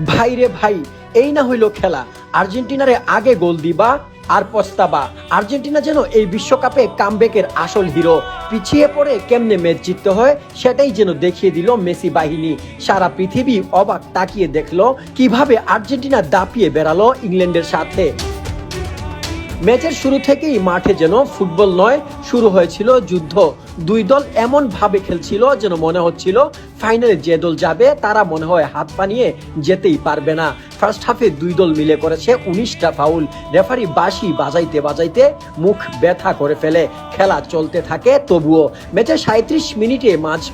ভাই রে ভাই, এই না হইল খেলা। আর্জেন্টিনারে আগে গোল দিবা আর পস্তাবা। আর্জেন্টিনা যেন এই বিশ্বকাপে কামব্যাকের আসল হিরো। পিছিয়ে পড়ে কেমনে ম্যাচ জিততে হয় সেটাই যেন দেখিয়ে দিল মেসি বাহিনী। সারা পৃথিবী অবাক তাকিয়ে দেখলো কিভাবে আর্জেন্টিনা দাপিয়ে বেড়ালো ইংল্যান্ডের সাথে। ম্যাচের শুরু থেকেই মাঠে যেন ফুটবল নয়, শুরু হয়েছিল যুদ্ধ। দুই দল এমন ভাবে খেলছিল যেন মনে হচ্ছিল ফাইনালে যে দল যাবে তারা মনে হয় হাত পা নিয়ে যেতেই পারবে না। ফার্স্ট হাফে দুই দল মিলে করেছে 19টা ফাউল। রেফারি বাঁশি বাজাইতে বাজাইতে মুখ ব্যথা করে ফেলে। খেলা চলতে থাকে তবুও। ম্যাচের 37 মিনিটে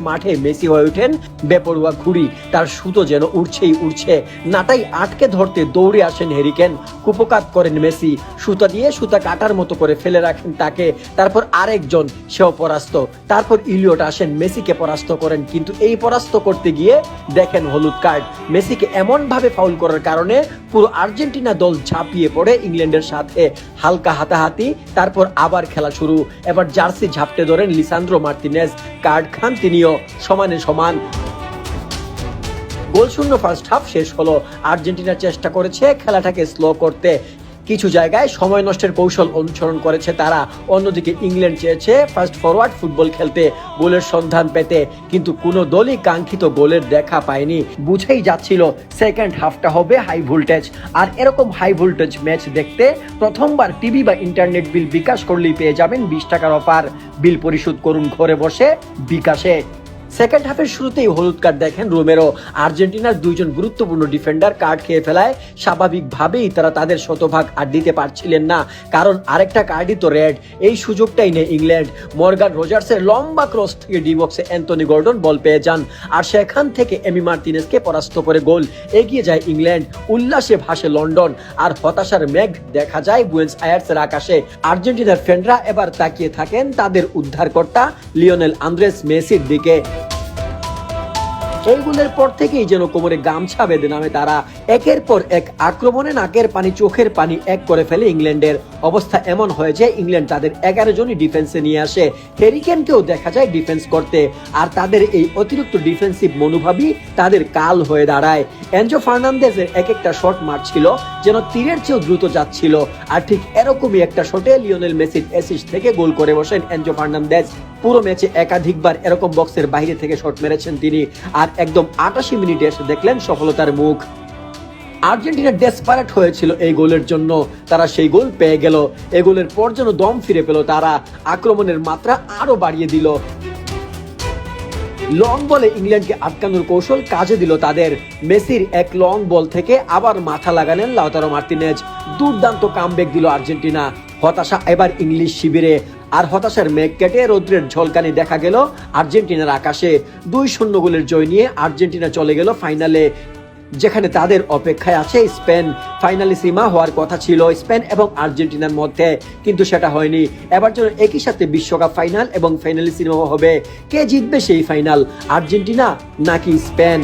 মাঠে মেসি হয়ে ওঠেন বেপরোয়া ঘুড়ি। তার সুতো যেন উড়ছে। নাটাই আটকে ধরতে দৌড়ে আসেন হ্যারি কেন। কুপকাত করেন মেসি। সুতা দিয়ে সুতা কাটার মতো করে ফেলে রাখেন তাকে। তারপর আরেকজন, সেও পরাস্ত। তারপর ইলিয়ট আসেন, মেসিকে পরাস্ত করেন। কিন্তু এই পরাস্ত করতে গিয়ে দেখেন হলুদ কার্ড। মেসিকে এমন ভাবে ফাউল করার কারণে পুরো আর্জেন্টিনা দল ঝাঁপিয়ে পড়ে ইংল্যান্ডের সাথে। হালকা হাতাহাতি, তারপর আবার খেলা শুরু। এবার জার্সি ঝাপটে ধরেন লিসান্দ্রো মার্তিনেজ। কার্ড খান তিনিও, সমানে সমান। গোলশূন্য ফার্স্ট হাফ শেষ হলো। আর্জেন্টিনা চেষ্টা করেছে খেলাটাকে স্লো করতে। কিছু জায়গায় সময় নষ্টের কৌশল অনুসরণ করেছে তারা। অন্যদিকে ইংল্যান্ড চেয়েছে ফাস্ট ফরওয়ার্ড ফুটবল খেলতে, গোলের সন্ধান পেতে। কিন্তু কোনো দলই কাঙ্ক্ষিত গোলের দেখা পায়নি। বুঝেই যাচ্ছিল সেকেন্ড হাফটা হবে হাই ভোল্টেজ। আর এরকম হাই ভোল্টেজ ম্যাচ দেখতে প্রথমবার টিভি বা ইন্টারনেট বিল বিকাশ করলেই পেয়ে যাবেন 20 টাকার অফার। বিল পরিশোধ করুন ঘরে বসে বিকাশে। সেকেন্ড হাফের শুরুতেই হলুদ কার্ড দেখেন রোমেরো। আর্জেন্টিনার দুইজন গুরুত্বপূর্ণ ডিফেন্ডার কার্ড খেয়ে ফেলায় স্বাভাবিকভাবেই তারা তাদের শতভাগ আর দিতে পারছিলেন না, কারণ আরেকটা কার্ডই তো রেড। এই সুযোগটাই নেই ইংল্যান্ড। মর্গান রোজার্সের লম্বা ক্রস থেকে ডি বক্সে অ্যান্টনি গর্ডন বল পেয়ে যান, আর সেখান থেকে এমি মার্তিনেজকে পরাস্ত করে গোল। এগিয়ে যায় ইংল্যান্ড। উল্লাসে ভাসে লন্ডন, আর হতাশার মেঘ দেখা যায় বুয়েন্স আয়ার্সের আকাশে। আর্জেন্টিনার ফ্যানরা এবার তাকিয়ে থাকেন তাদের উদ্ধারকর্তা লিওনেল আন্দ্রেস মেসির দিকে। এই গোলের পর থেকেই যেন কোমরে গামছা বেঁধে নামে তারা। একের পর এক আক্রমণে নাকের পানি চোখের পানি এক করে ফেলে ইংল্যান্ডের। অবস্থা এমন হয়েছে ইংল্যান্ড তাদের 11 জনই ডিফেন্সে নিয়ে আসে। হ্যারি কেনকেও দেখা যায় ডিফেন্স করতে। আর তাদের এই অতিরিক্ত ডিফেন্সিভ মনোভাবই তাদের কাল হয়ে দাঁড়ায়। এনজো ফার্নান্দেজের এক একটা শট মারছিল যেন তীরের চেয়েও দ্রুত যাচ্ছিল। আর ঠিক এরকমই একটা শটে লিওনেল মেসির অ্যাসিস্ট থেকে গোল করে বসেন এনজো ফার্নান্দেজ। পুরো ম্যাচে একাধিকবার এরকম বক্সের বাইরে থেকে শট মেরেছেন তিনি। আর একদম 88 মিনিটে এসে দেখলেন সফলতার মুখ। আর্জেন্টিনা ডেসপারেট হয়েছিল এই গোলের জন্য, তারা সেই গোল পেয়ে গেল। এই গোলের পর যেন দম ফিরে পেল তারা। আক্রমণের মাত্রা আরো বাড়িয়ে দিল। লং বলে ইংল্যান্ডকে আটকানোর কৌশল কাজে দিল তাদের। মেসির এক লং বল থেকে আবার মাথা লাগালেন লাউতারো মার্তিনেজ। দুর্দান্ত কামব্যাক দিল আর্জেন্টিনা। হতাশা এবার ইংলিশ শিবিরে। আর হতাশার মেঘ কেটে রৌদ্রের ঝলকানি দেখা গেল আর্জেন্টিনার আকাশে। 2-0 গোলের জয় নিয়ে আর্জেন্টিনা চলে গেল ফাইনালে, যেখানে তাদের অপেক্ষায় আছে স্পেন। ফাইনালিসিমা হওয়ার কথা ছিল স্পেন এবং আর্জেন্টিনার মধ্যে, কিন্তু সেটা হয়নি। এবার যেন একই সাথে বিশ্বকাপ ফাইনাল এবং ফাইনালিসিমা হবে। কে জিতবে সেই ফাইনাল, আর্জেন্টিনা নাকি স্পেন?